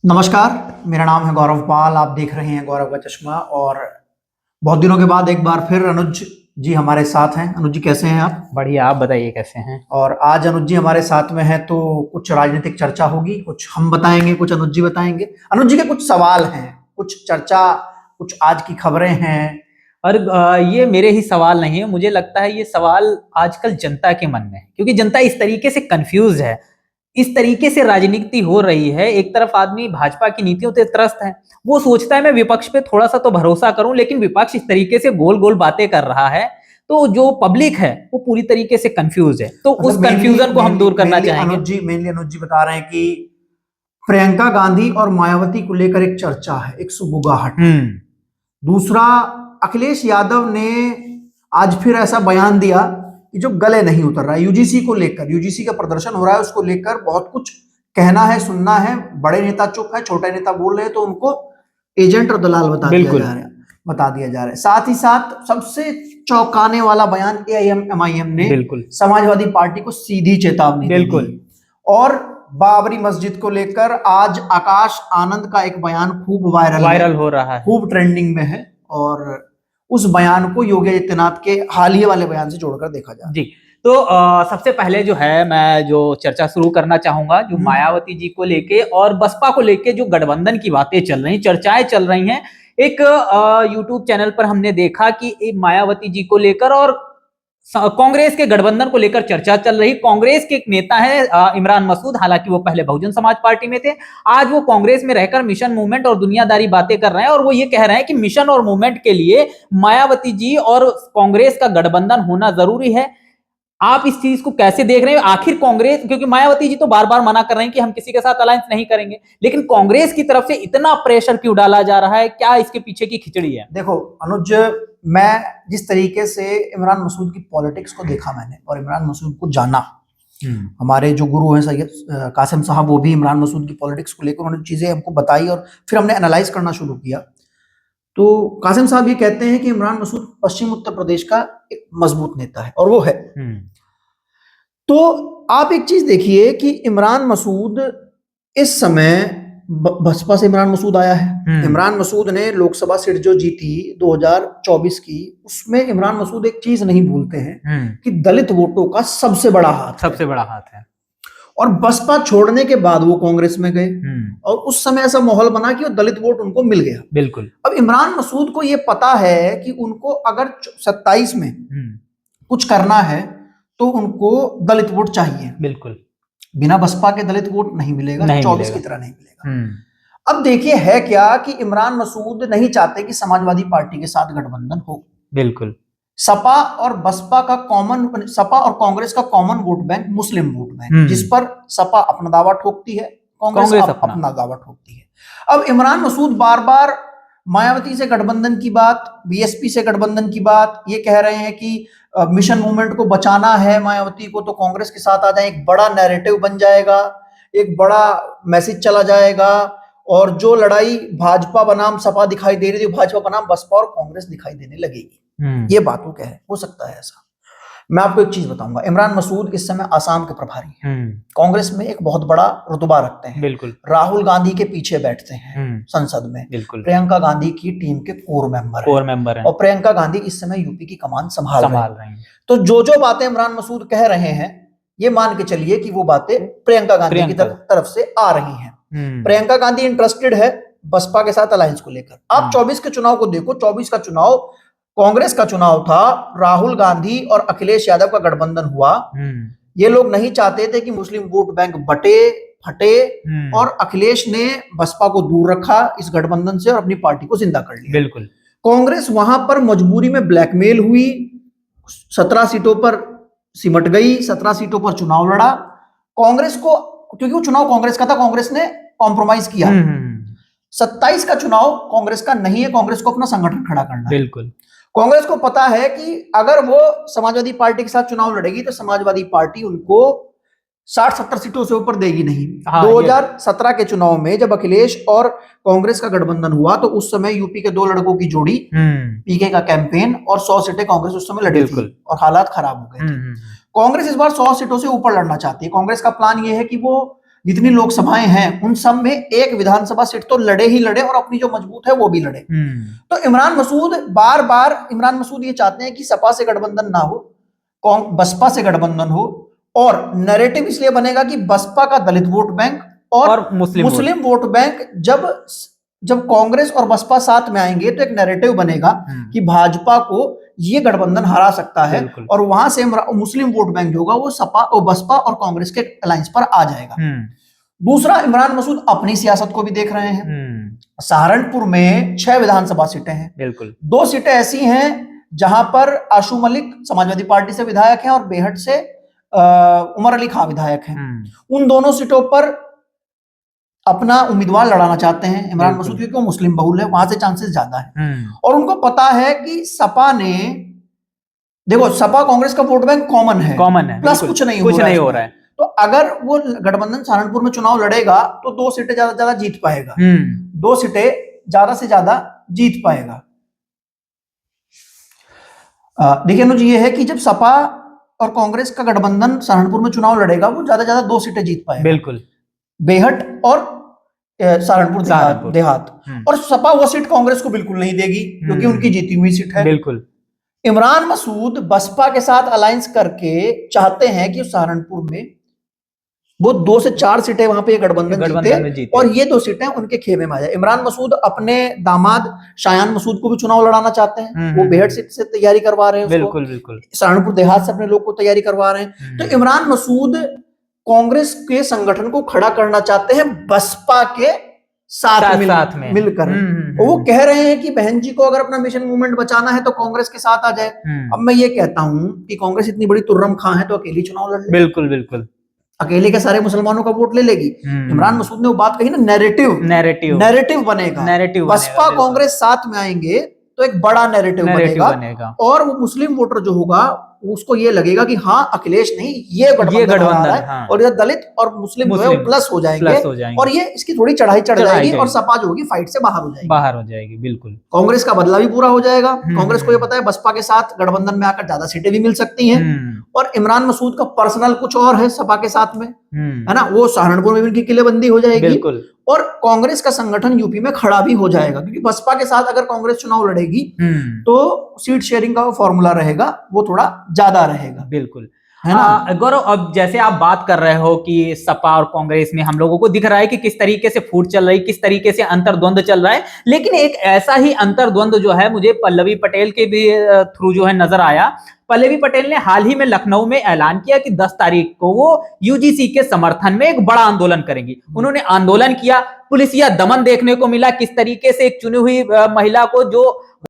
नमस्कार। मेरा नाम है गौरव पाल। आप देख रहे हैं गौरव का चश्मा। और बहुत दिनों के बाद एक बार फिर अनुज जी हमारे साथ हैं। अनुज जी कैसे हैं आप? बढ़िया। आप बताइए कैसे हैं? और आज अनुज जी हमारे साथ में हैं तो कुछ राजनीतिक चर्चा होगी, कुछ हम बताएंगे, कुछ अनुज जी बताएंगे। अनुज जी के कुछ सवाल हैं, कुछ चर्चा, कुछ आज की खबरें हैं। और ये मेरे ही सवाल नहीं है, मुझे लगता है ये सवाल आजकल जनता के मन में है, क्योंकि जनता इस तरीके से कंफ्यूज है, इस तरीके से राजनीति हो रही है। एक तरफ आदमी भाजपा की नीतियों से त्रस्त है, वो सोचता है मैं विपक्ष पे थोड़ा सा तो भरोसा करूं, लेकिन विपक्ष इस तरीके से गोल गोल बातें कर रहा है, तो जो पब्लिक है वो पूरी तरीके से कंफ्यूज है। तो उस कंफ्यूजन को हम दूर करना चाहेंगे। अनुज जी बता रहे हैं कि प्रियंका गांधी और मायावती को लेकर एक चर्चा है, एक सुगबुगाहट। दूसरा, अखिलेश यादव ने आज फिर ऐसा बयान दिया कि जो गले नहीं उतर रहा है यूजीसी को लेकर, यूजीसी का प्रदर्शन हो रहा है उसको लेकर बहुत कुछ कहना है, सुनना है। बड़े नेता चुप है, छोटे नेता बोल रहे हैं तो उनको एजेंट और दलाल बता दिया जा रहा है। साथ ही साथ सबसे चौंकाने वाला बयान एआईएम ने समाजवादी पार्टी को सीधी चेतावनी दी। और बाबरी मस्जिद को लेकर आज आकाश आनंद का एक बयान खूब वायरल हो रहा है, खूब ट्रेंडिंग में है। और उस बयान को योगी आदित्यनाथ के हालिये वाले बयान से जोड़कर देखा जाए जी। तो सबसे पहले जो है मैं जो चर्चा शुरू करना चाहूंगा, जो मायावती जी को लेके और बसपा को लेके जो गठबंधन की बातें चल रही, चर्चाएं चल रही हैं। एक यूट्यूब चैनल पर हमने देखा कि मायावती जी को लेकर और कांग्रेस के गठबंधन को लेकर चर्चा चल रही। कांग्रेस के एक नेता है इमरान मसूद, हालांकि वो पहले बहुजन समाज पार्टी में थे, आज वो कांग्रेस में रहकर मिशन मूवमेंट और दुनियादारी बातें कर रहे हैं। और वो ये कह रहे हैं कि मिशन और मूवमेंट के लिए मायावती जी और कांग्रेस का गठबंधन होना जरूरी है। आप इस चीज को कैसे देख रहे हैं? आखिर कांग्रेस, क्योंकि मायावती जी तो बार बार मना कर रहे हैं कि हम किसी के साथ अलायंस नहीं करेंगे, लेकिन कांग्रेस की तरफ से इतना प्रेशर क्यों डाला जा रहा है? क्या इसके पीछे की खिचड़ी है? देखो अनुज, मैं जिस तरीके से इमरान मसूद की पॉलिटिक्स को देखा मैंने और इमरान मसूद को जाना, हमारे जो गुरु हैं सैयद कासिम साहब, वो भी इमरान मसूद की पॉलिटिक्स को लेकर उन्होंने चीजें हमको बताई और फिर हमने एनालाइज करना शुरू किया। तो कासिम साहब ये कहते हैं कि इमरान मसूद पश्चिम उत्तर प्रदेश का एक मजबूत नेता है, और वो है। तो आप एक चीज देखिए कि इमरान मसूद इस समय बसपा से इमरान मसूद आया है। इमरान मसूद ने लोकसभा सीट जो जीती 2024 की, उसमें इमरान मसूद एक चीज नहीं भूलते हैं कि दलित वोटों का सबसे बड़ा हाथ है। और बसपा छोड़ने के बाद वो कांग्रेस में गए और उस समय ऐसा माहौल बना कि वो दलित वोट उनको मिल गया। बिल्कुल। अब इमरान मसूद को ये पता है कि उनको अगर 27 में कुछ करना है तो उनको दलित वोट चाहिए। बिल्कुल। बिना बसपा के दलित वोट नहीं मिलेगा, 24 की तरह नहीं मिलेगा। अब देखिए है क्या कि इमरान मसूद नहीं चाहते कि समाजवादी पार्टी के साथ गठबंधन हो। बिल्कुल। सपा और बसपा का कॉमन, सपा और कांग्रेस का कॉमन वोट बैंक मुस्लिम वोट बैंक, जिस पर सपा अपना दावा ठोकती है, कांग्रेस अपना दावा ठोकती है। अब इमरान मसूद बार बार मायावती से गठबंधन की बात, बीएसपी से गठबंधन की बात, ये कह रहे हैं कि मिशन मूवमेंट को बचाना है मायावती को तो कांग्रेस के साथ आ जाए, एक बड़ा नैरेटिव बन जाएगा, एक बड़ा मैसेज चला जाएगा। और जो लड़ाई भाजपा बनाम सपा दिखाई दे रही थी, भाजपा बनाम बसपा और कांग्रेस दिखाई देने लगेगी। ये बात वो कह रहे, हो सकता है ऐसा। मैं आपको एक चीज बताऊंगा, इमरान मसूद इस समय आसाम के प्रभारी हैं। कांग्रेस में एक बहुत बड़ा रुतबा रखते हैं। बिल्कुल। राहुल गांधी के पीछे बैठते हैं संसद में। बिल्कुल। प्रियंका गांधी की टीम के कोर मेंबर हैं। और प्रियंका गांधी इस समय यूपी की कमान संभाल रही हैं। तो जो बातें इमरान मसूद कह रहे हैं, ये मान के चलिए कि वो बातें प्रियंका गांधी की तरफ से आ रही हैं। प्रियंका गांधी इंटरेस्टेड है बसपा के साथ अलायंस को लेकर। आप 24 के चुनाव को देखो, 24 का चुनाव कांग्रेस का चुनाव था, राहुल गांधी और अखिलेश यादव का गठबंधन हुआ। ये लोग नहीं चाहते थे कि मुस्लिम वोट बैंक बटे फटे, और अखिलेश ने बसपा को दूर रखा इस गठबंधन से और अपनी पार्टी को जिंदा कर लिया। बिल्कुल। कांग्रेस वहां पर मजबूरी में ब्लैकमेल हुई, 17 सीटों पर सिमट गई, 17 सीटों पर चुनाव लड़ा कांग्रेस को, क्योंकि वो चुनाव कांग्रेस का था, कांग्रेस ने कॉम्प्रोमाइज किया। 27 का चुनाव कांग्रेस का नहीं है, कांग्रेस को अपना संगठन खड़ा करना है। बिल्कुल। कांग्रेस को पता है कि अगर वो समाजवादी पार्टी के साथ चुनाव लड़ेगी तो समाजवादी पार्टी उनको 60-70 सीटों से ऊपर देगी नहीं। 2017 के चुनाव में जब अखिलेश और कांग्रेस का गठबंधन हुआ तो उस समय यूपी के 2 लड़कों की जोड़ी, पीके का कैंपेन, और 100 सीटें कांग्रेस उस समय लड़ी थी और हालात खराब हो गए थे। कांग्रेस इस बार 100 सीटों से ऊपर लड़ना चाहती है। कांग्रेस का प्लान ये है कि वो जितनी लोकसभाएं हैं उन सब में एक विधानसभा सीट तो लड़े ही लड़े और अपनी जो मजबूत है वो भी लड़े। तो इमरान मसूद बार बार इमरान मसूद ये चाहते हैं कि सपा से गठबंधन ना हो, बसपा से गठबंधन हो, और नैरेटिव इसलिए बनेगा कि बसपा का दलित वोट बैंक और मुस्लिम वोट बैंक जब कांग्रेस और बसपा साथ में आएंगे तो एक नैरेटिव बनेगा कि भाजपा को ये गठबंधन हरा सकता है और वहां से मुस्लिम वोट बैंक जो होगा वो सपा और बसपा और कांग्रेस के अलायंस पर आ जाएगा। दूसरा, इमरान मसूद अपनी सियासत को भी देख रहे हैं। सहारनपुर में 6 विधानसभा सीटें हैं, बिल्कुल 2 सीटें ऐसी हैं जहां पर आशू मलिक समाजवादी पार्टी से विधायक हैं और बेहट से उमर अली खां विधायक हैं। उन दोनों सीटों पर अपना उम्मीदवार लड़ाना चाहते हैं इमरान मसूद, क्योंकि वो मुस्लिम बहुल है, वहां से चांसेस ज्यादा है। और उनको पता है कि सपा ने, देखो सपा कांग्रेस का वोट बैंक कॉमन है, प्लस कुछ नहीं हो रहा है। तो अगर वो गठबंधन सहारनपुर में चुनाव लड़ेगा तो 2 सीटें ज्यादा जीत पाएगा, 2 सीटें ज्यादा से ज्यादा जीत पाएगा। देखिए अनुज, ये है कि जब सपा और कांग्रेस का गठबंधन सहारनपुर में चुनाव लड़ेगा वो ज्यादा 2 सीटें जीत पाएगा, बिल्कुल, बेहट और सहारनपुर देहात। और सपा वो सीट कांग्रेस को बिल्कुल नहीं देगी क्योंकि उनकी जीती हुई सीट है, बिल्कुल। इमरान मसूद बसपा के साथ अलायंस करके चाहते हैं कि सहारनपुर में वो 2 से 4 सीटें वहां पे गठबंधन जीते और ये 2 सीटें उनके खेमे में आ जाए। इमरान मसूद अपने दामाद शायान मसूद को भी चुनाव लड़ाना चाहते हैं, वो बेहट सीट से तैयारी करवा रहे हैं, बिल्कुल, सहारनपुर देहात से अपने लोग को तैयारी करवा रहे हैं। तो इमरान मसूद कांग्रेस के संगठन को खड़ा करना चाहते हैं बसपा के साथ में मिलकर। वो कह रहे हैं कि बहन जी को अगर अपना मिशन मूवमेंट बचाना है तो कांग्रेस के साथ आ जाए। अब मैं ये कहता हूं कि कांग्रेस इतनी बड़ी तुर्रम खां है तो अकेली चुनाव लड़ ले, बिल्कुल, अकेले के सारे मुसलमानों का वोट ले लेगी। इमरान मसूद ने वो बात कही ना, नैरेटिव बनेगा, बसपा कांग्रेस साथ में आएंगे तो एक बड़ा नैरेटिव बनेगा और वो मुस्लिम वोटर जो होगा उसको ये लगेगा कि हाँ अखिलेश नहीं, ये गठबंधन है। हाँ। और ये दलित और मुस्लिम जो है वो प्लस हो जाएंगे और ये इसकी थोड़ी चढ़ाई चढ़ जाएगी और सपा जो होगी फाइट से बाहर हो जाएगी, बिल्कुल। कांग्रेस का बदला भी पूरा हो जाएगा। कांग्रेस को ये पता है बसपा के साथ गठबंधन में आकर ज्यादा सीटें भी मिल सकती हैं और इमरान मसूद का पर्सनल कुछ और है सपा के साथ में, है ना, वो सहारनपुर में भी उनकी किलेबंदी हो जाएगी, बिल्कुल। और कांग्रेस का संगठन यूपी में खड़ा भी हो जाएगा क्योंकि बसपा के साथ अगर कांग्रेस चुनाव लड़ेगी तो सीट शेयरिंग का फॉर्मूला रहेगा वो थोड़ा ज्यादा रहेगा, बिल्कुल, है ना। गौरव, अब जैसे आप बात कर रहे हो कि सपा और कांग्रेस में हम लोगों को दिख रहा है कि किस तरीके से फूट चल रही, किस तरीके से अंतर्द्वंद चल रहा है, लेकिन एक ऐसा ही अंतर्द्वंद जो है मुझे पल्लवी पटेल के भी थ्रू जो है नजर आया। पल्लवी पटेल ने हाल ही में लखनऊ में ऐलान किया कि 10 तारीख को वो यूजीसी के समर्थन में एक बड़ा आंदोलन करेंगी। उन्होंने आंदोलन किया, पुलिसिया दमन देखने को मिला, किस तरीके से एक चुनी हुई महिला को जो